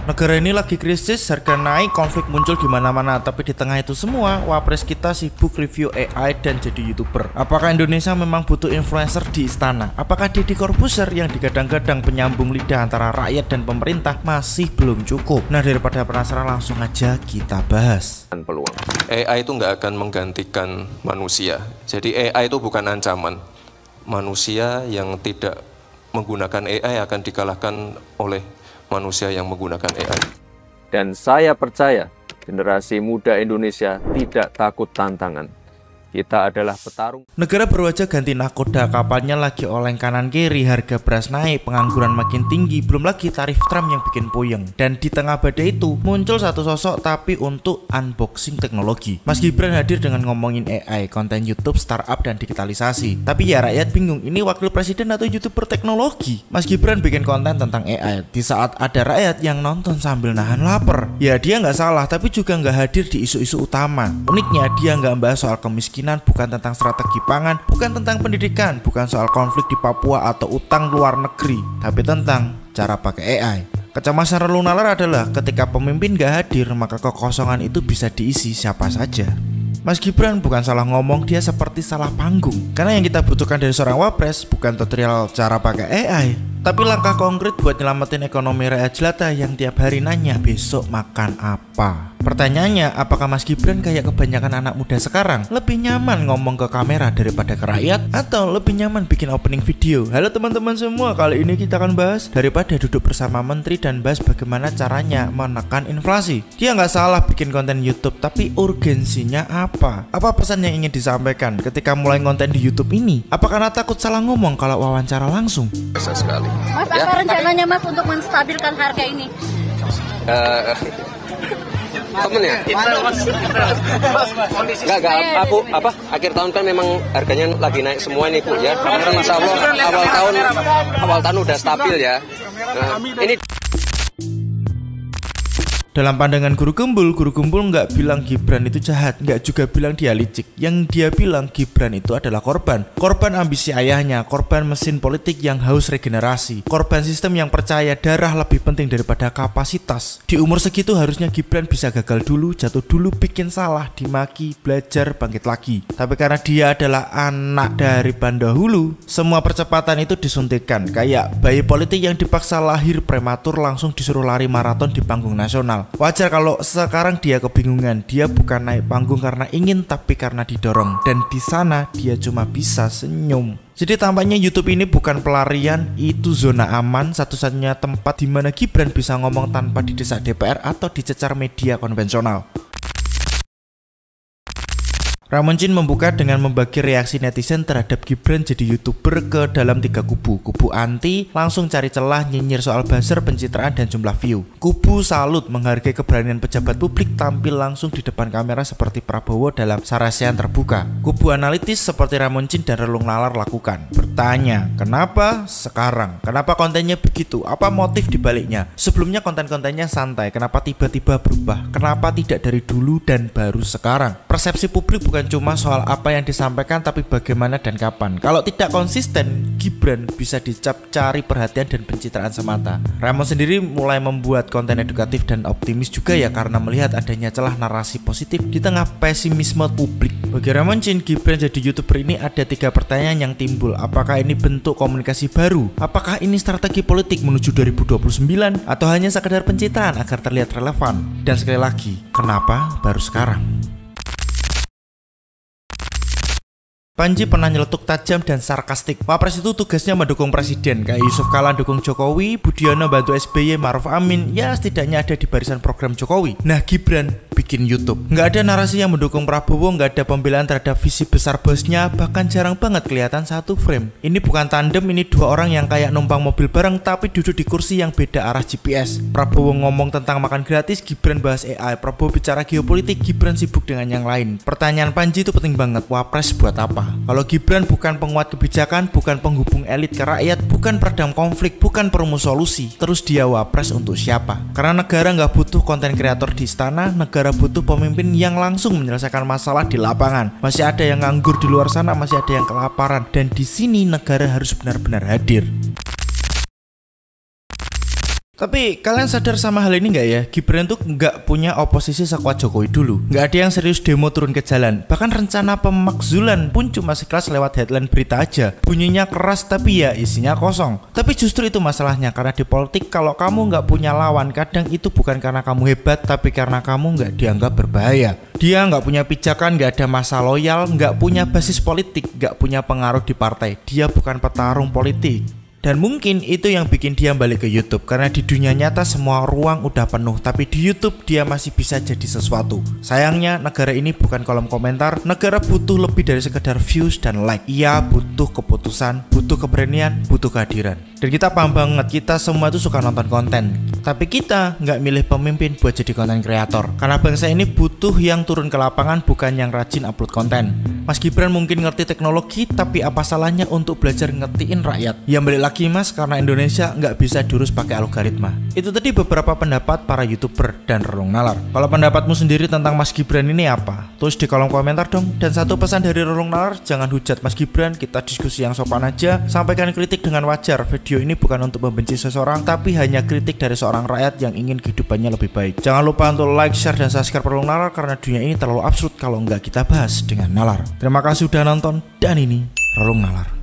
Negara ini lagi krisis, harga naik, konflik muncul di mana-mana. Tapi di tengah itu semua, wapres kita sibuk review AI dan jadi YouTuber. Apakah Indonesia memang butuh influencer di istana? Apakah Deddy Corbuzier yang digadang-gadang penyambung lidah antara rakyat dan pemerintah masih belum cukup? Nah, daripada penasaran, langsung aja kita bahas. Peluang AI itu nggak akan menggantikan manusia. Jadi AI itu bukan ancaman. Manusia yang tidak menggunakan AI akan dikalahkan oleh manusia yang menggunakan AI. Dan saya percaya generasi muda Indonesia tidak takut tantangan. Kita adalah petarung. Negara berwajah ganti nakoda, kapalnya lagi oleng kanan kiri, harga beras naik, pengangguran makin tinggi, belum lagi tarif Trump yang bikin puyeng. Dan di tengah badai itu muncul satu sosok tapi untuk unboxing teknologi. Mas Gibran hadir dengan ngomongin AI, konten YouTube, startup dan digitalisasi. Tapi ya rakyat bingung, ini wakil presiden atau YouTuber teknologi? Mas Gibran bikin konten tentang AI di saat ada rakyat yang nonton sambil nahan lapar. Ya dia nggak salah, tapi juga nggak hadir di isu-isu utama. Uniknya dia nggak bahas soal kemiskinan, bukan tentang strategi pangan, bukan tentang pendidikan, bukan soal konflik di Papua atau utang luar negeri, tapi tentang cara pakai AI. Kecemasan relung nalar adalah ketika pemimpin gak hadir, maka kekosongan itu bisa diisi siapa saja. Mas Gibran bukan salah ngomong, dia seperti salah panggung. Karena yang kita butuhkan dari seorang wapres bukan tutorial cara pakai AI, tapi langkah konkret buat nyelamatin ekonomi rakyat jelata yang tiap hari nanya besok makan apa. Pertanyaannya, apakah Mas Gibran kayak kebanyakan anak muda sekarang lebih nyaman ngomong ke kamera daripada ke rakyat, atau lebih nyaman bikin opening video? Halo teman-teman semua, kali ini kita akan bahas daripada duduk bersama menteri dan bahas bagaimana caranya menekan inflasi. Dia nggak salah bikin konten YouTube, tapi urgensinya apa? Apa pesan yang ingin disampaikan ketika mulai konten di YouTube ini? Apa karena takut salah ngomong kalau wawancara langsung? Biasa sekali. Mas, apa rencananya Mas untuk menstabilkan harga ini? Temen ya? Enggak, apa akhir tahun kan memang harganya lagi naik semua nih Bu ya. Insya Allah awal tahun udah stabil ya. Nah, ini dalam pandangan Guru Gembul nggak bilang Gibran itu jahat, nggak juga bilang dia licik. Yang dia bilang Gibran itu adalah korban ambisi ayahnya, korban mesin politik yang haus regenerasi, korban sistem yang percaya darah lebih penting daripada kapasitas. Di umur segitu harusnya Gibran bisa gagal dulu, jatuh dulu, bikin salah, dimaki, belajar, bangkit lagi. Tapi karena dia adalah anak dari pendahulu, semua percepatan itu disuntikkan. Kayak bayi politik yang dipaksa lahir prematur langsung disuruh lari maraton di panggung nasional. Wajar kalau sekarang dia kebingungan. Dia bukan naik panggung karena ingin, tapi karena didorong. Dan di sana dia cuma bisa senyum. Jadi tampaknya YouTube ini bukan pelarian, itu zona aman, satu-satunya tempat di mana Gibran bisa ngomong tanpa didesak DPR atau dicecar media konvensional. Ramon Jin membuka dengan membagi reaksi netizen terhadap Gibran jadi YouTuber ke dalam 3 kubu. Kubu anti langsung cari celah, nyinyir soal buzzer, pencitraan dan jumlah view. Kubu salut, menghargai keberanian pejabat publik tampil langsung di depan kamera seperti Prabowo dalam sarasian terbuka. Kubu analitis seperti Ramon Jin dan relung nalar lakukan. Bertanya, kenapa sekarang? Kenapa kontennya begitu? Apa motif dibaliknya? Sebelumnya konten-kontennya santai, kenapa tiba-tiba berubah? Kenapa tidak dari dulu dan baru sekarang? Persepsi publik bukan cuma soal apa yang disampaikan, tapi bagaimana dan kapan. Kalau tidak konsisten, Gibran bisa dicap cari perhatian dan pencitraan semata. Ramon sendiri mulai membuat konten edukatif dan optimis juga ya, karena melihat adanya celah narasi positif di tengah pesimisme publik. Bagi Ramon Jin, Gibran jadi YouTuber ini ada 3 pertanyaan yang timbul. Apakah ini bentuk komunikasi baru? Apakah ini strategi politik menuju 2029? Atau hanya sekedar pencitraan agar terlihat relevan? Dan sekali lagi, kenapa baru sekarang? Panji pernah nyeletuk tajam dan sarkastik. Wapres itu tugasnya mendukung presiden, kayak Yusuf Kala dukung Jokowi, Budiono bantu SBY, Maruf Amin, ya setidaknya ada di barisan program Jokowi. Nah, Gibran bikin YouTube. Nggak ada narasi yang mendukung Prabowo, nggak ada pembelaan terhadap visi besar bosnya, bahkan jarang banget kelihatan satu frame. Ini bukan tandem, ini 2 orang yang kayak numpang mobil bareng tapi duduk di kursi yang beda arah GPS. Prabowo ngomong tentang makan gratis, Gibran bahas AI. Prabowo bicara geopolitik, Gibran sibuk dengan yang lain. Pertanyaan Panji itu penting banget, wapres buat apa? Kalau Gibran bukan penguat kebijakan, bukan penghubung elit ke rakyat, bukan peredam konflik, bukan perumus solusi, terus dia wapres untuk siapa? Karena negara nggak butuh konten kreator di istana, negara butuh pemimpin yang langsung menyelesaikan masalah di lapangan. Masih ada yang nganggur di luar sana, masih ada yang kelaparan, dan di sini negara harus benar-benar hadir. Tapi kalian sadar sama hal ini nggak ya? Gibran tuh nggak punya oposisi sekuat Jokowi dulu. Nggak ada yang serius demo turun ke jalan. Bahkan rencana pemakzulan pun cuma sekelas lewat headline berita aja. Bunyinya keras tapi ya isinya kosong. Tapi justru itu masalahnya, karena di politik kalau kamu nggak punya lawan, kadang itu bukan karena kamu hebat, tapi karena kamu nggak dianggap berbahaya. Dia nggak punya pijakan, nggak ada masa loyal, nggak punya basis politik, nggak punya pengaruh di partai. Dia bukan petarung politik. Dan mungkin itu yang bikin dia balik ke YouTube, karena di dunia nyata semua ruang udah penuh, tapi di YouTube dia masih bisa jadi sesuatu. Sayangnya negara ini bukan kolom komentar. Negara butuh lebih dari sekedar views dan like. Ia butuh keputusan, butuh keberanian, butuh kehadiran. Dan kita paham banget, kita semua itu suka nonton konten, tapi kita nggak milih pemimpin buat jadi konten kreator. Karena bangsa ini butuh yang turun ke lapangan, bukan yang rajin upload konten. Mas Gibran mungkin ngerti teknologi, tapi apa salahnya untuk belajar ngertiin rakyat? Ya balik lagi mas, karena Indonesia nggak bisa diurus pakai algoritma. Itu tadi beberapa pendapat para YouTuber dan Relung Nalar. Kalau pendapatmu sendiri tentang Mas Gibran ini apa? Tulis di kolom komentar dong. Dan satu pesan dari Relung Nalar, jangan hujat Mas Gibran, kita diskusi yang sopan aja. Sampaikan kritik dengan wajar. Video ini bukan untuk membenci seseorang, tapi hanya kritik dari seorang rakyat yang ingin kehidupannya lebih baik. Jangan lupa untuk like, share, dan subscribe Relung Nalar, karena dunia ini terlalu absurd kalau nggak kita bahas dengan nalar. Terima kasih sudah nonton, dan ini Relung Nalar.